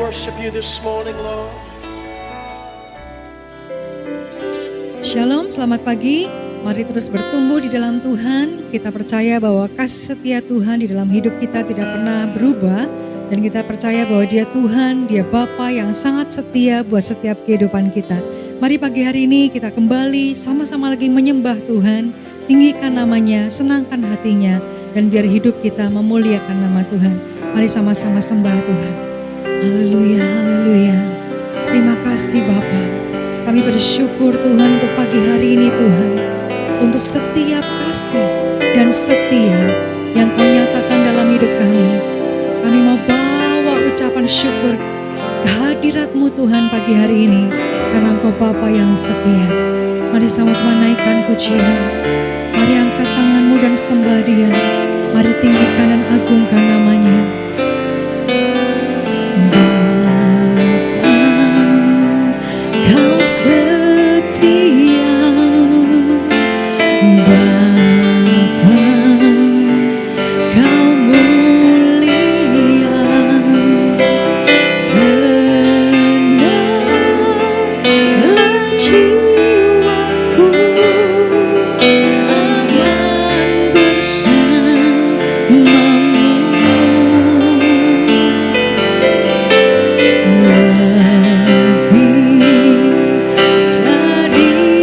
worship you this morning, Lord. Shalom, selamat pagi. Mari terus bertumbuh di dalam Tuhan. Kita percaya bahwa kasih setia Tuhan di dalam hidup kita tidak pernah berubah. Dan kita percaya bahwa Dia Tuhan, Dia Bapa yang sangat setia buat setiap kehidupan kita. Mari pagi hari ini kita kembali sama-sama lagi menyembah Tuhan. Tinggikan namanya, senangkan hatinya. Dan biar hidup kita memuliakan nama Tuhan. Mari sama-sama sembah Tuhan. Haleluya, haleluya. Terima kasih Bapa. Kami bersyukur Tuhan untuk pagi hari ini Tuhan. Untuk setiap kasih dan setia yang Kau nyatakan dalam hidup kami. Kami mau bawa ucapan syukur kehadirat-Mu Tuhan pagi hari ini. Karena Engkau Bapa yang setia. Mari sama-sama naikkan pujian. Mari angkat tanganmu dan sembah Dia. Mari tinggikan dan agungkan namanya. Bapa, Kau setia. Bapa, Kau mulia. Tenanglah jiwaku, aman bersamamu. Lebih dari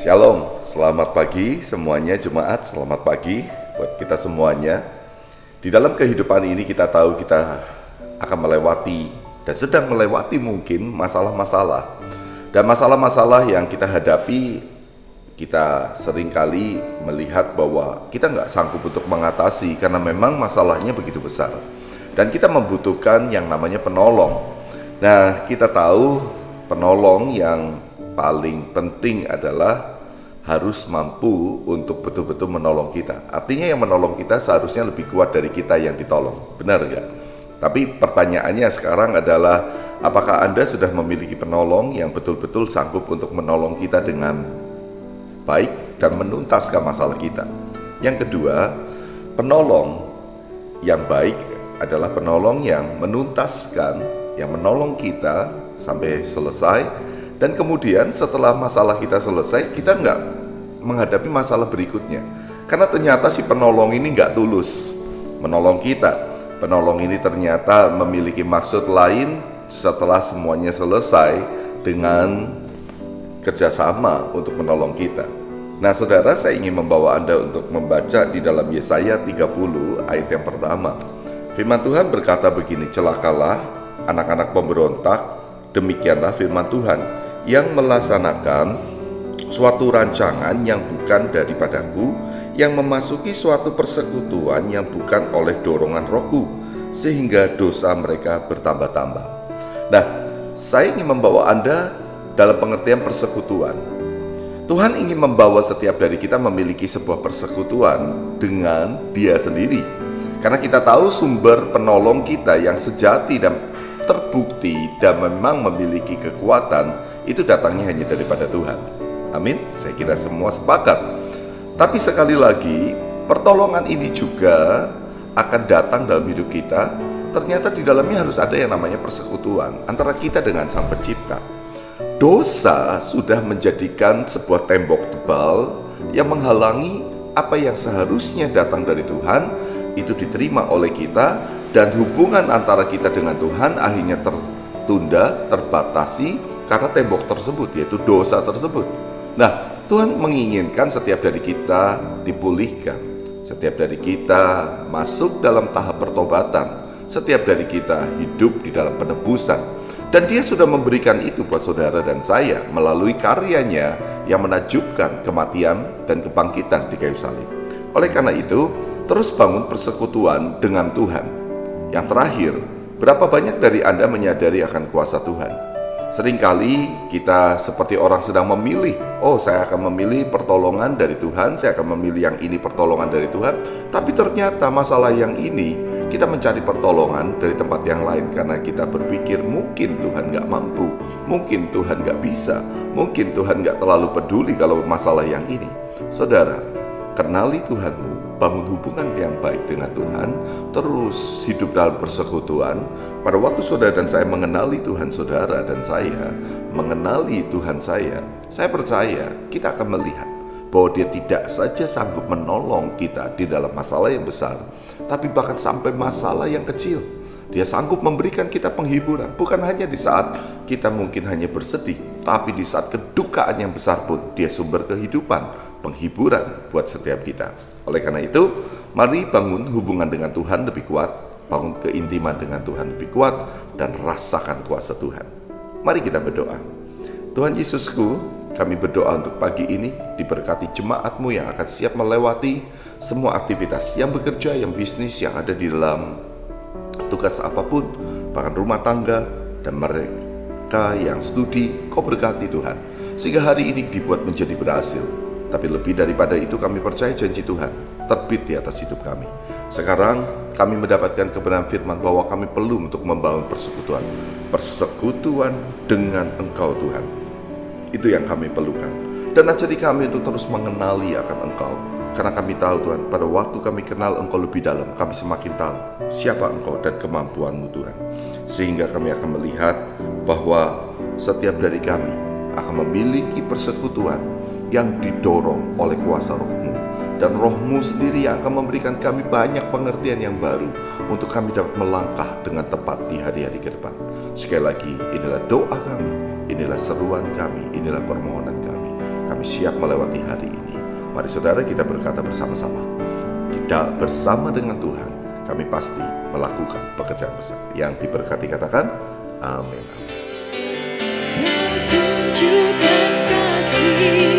Shalom, selamat pagi semuanya jemaat, selamat pagi buat kita semuanya. Di dalam kehidupan ini kita tahu kita akan melewati dan sedang melewati mungkin masalah-masalah. Dan masalah-masalah yang kita hadapi, kita seringkali melihat bahwa kita nggak sanggup untuk mengatasi karena memang masalahnya begitu besar. Dan kita membutuhkan yang namanya penolong. Nah, kita tahu penolong yang paling penting adalah harus mampu untuk betul-betul menolong kita. Artinya yang menolong kita seharusnya lebih kuat dari kita yang ditolong. Benar nggak? Tapi pertanyaannya sekarang adalah, apakah Anda sudah memiliki penolong yang betul-betul sanggup untuk menolong kita dengan baik dan menuntaskan masalah kita? Yang kedua, penolong yang baik adalah penolong yang menuntaskan, yang menolong kita sampai selesai. Dan kemudian setelah masalah kita selesai, kita nggak menghadapi masalah berikutnya. Karena ternyata si penolong ini nggak tulus menolong kita. Penolong ini ternyata memiliki maksud lain setelah semuanya selesai dengan kerjasama untuk menolong kita. Nah saudara, saya ingin membawa Anda untuk membaca di dalam Yesaya 30 ayat yang pertama. Firman Tuhan berkata begini, celakalah anak-anak pemberontak, demikianlah firman Tuhan, yang melaksanakan suatu rancangan yang bukan daripadaku, yang memasuki suatu persekutuan yang bukan oleh dorongan rohku, sehingga dosa mereka bertambah-tambah. Nah, saya ingin membawa Anda dalam pengertian persekutuan. Tuhan ingin membawa setiap dari kita memiliki sebuah persekutuan dengan Dia sendiri. Karena kita tahu sumber penolong kita yang sejati dan terbukti dan memang memiliki kekuatan, itu datangnya hanya daripada Tuhan. Amin. Saya kira semua sepakat. Tapi sekali lagi, pertolongan ini juga akan datang dalam hidup kita. Ternyata di dalamnya harus ada yang namanya persekutuan antara kita dengan Sang Pencipta. Dosa sudah menjadikan sebuah tembok tebal yang menghalangi apa yang seharusnya datang dari Tuhan itu diterima oleh kita, dan hubungan antara kita dengan Tuhan akhirnya tertunda, terbatasi karena tembok tersebut, yaitu dosa tersebut. Nah, Tuhan menginginkan setiap dari kita dipulihkan, setiap dari kita masuk dalam tahap pertobatan, setiap dari kita hidup di dalam penebusan. Dan Dia sudah memberikan itu buat saudara dan saya melalui karyanya yang menakjubkan kematian dan kebangkitan di kayu salib. Oleh karena itu, terus bangun persekutuan dengan Tuhan. Yang terakhir, berapa banyak dari Anda menyadari akan kuasa Tuhan? Seringkali kita seperti orang sedang memilih, saya akan memilih pertolongan dari Tuhan, saya akan memilih yang ini pertolongan dari Tuhan. Tapi ternyata masalah yang ini, kita mencari pertolongan dari tempat yang lain karena kita berpikir mungkin Tuhan gak mampu, mungkin Tuhan gak bisa, mungkin Tuhan gak terlalu peduli kalau masalah yang ini. Saudara, kenali Tuhanmu, bangun hubungan yang baik dengan Tuhan, terus hidup dalam persekutuan. Pada waktu saudara dan saya mengenali Tuhan saudara dan saya mengenali Tuhan saya percaya kita akan melihat bahwa Dia tidak saja sanggup menolong kita di dalam masalah yang besar, tapi bahkan sampai masalah yang kecil. Dia sanggup memberikan kita penghiburan, bukan hanya di saat kita mungkin hanya bersedih, tapi di saat kedukaan yang besar pun Dia sumber kehidupan, penghiburan buat setiap kita. Oleh karena itu, mari bangun hubungan dengan Tuhan lebih kuat, bangun keintiman dengan Tuhan lebih kuat, dan rasakan kuasa Tuhan. Mari kita berdoa. Tuhan Yesusku, kami berdoa untuk pagi ini, diberkati jemaat-Mu yang akan siap melewati semua aktivitas, yang bekerja, yang bisnis, yang ada di dalam tugas apapun, bahkan rumah tangga, dan mereka yang studi. Kau berkati Tuhan, sehingga hari ini dibuat menjadi berhasil. Tapi lebih daripada itu, kami percaya janji Tuhan terbit di atas hidup kami. Sekarang kami mendapatkan kebenaran firman bahwa kami perlu untuk membangun persekutuan. Persekutuan dengan Engkau Tuhan. Itu yang kami perlukan. Dan ajari kami untuk terus mengenali akan Engkau. Karena kami tahu Tuhan, pada waktu kami kenal Engkau lebih dalam, kami semakin tahu siapa Engkau dan kemampuan-Mu Tuhan. Sehingga kami akan melihat bahwa setiap dari kami akan memiliki persekutuan yang didorong oleh kuasa Roh-Mu. Dan Roh-Mu sendiri yang akan memberikan kami banyak pengertian yang baru untuk kami dapat melangkah dengan tepat di hari-hari ke depan. Sekali lagi, inilah doa kami, inilah seruan kami, inilah permohonan kami. kami siap melewati hari ini. Mari saudara kita berkata bersama-sama, tidak bersama dengan Tuhan, kami pasti melakukan pekerjaan besar. Yang diberkati katakan, amin. Kau tunjukkan kasih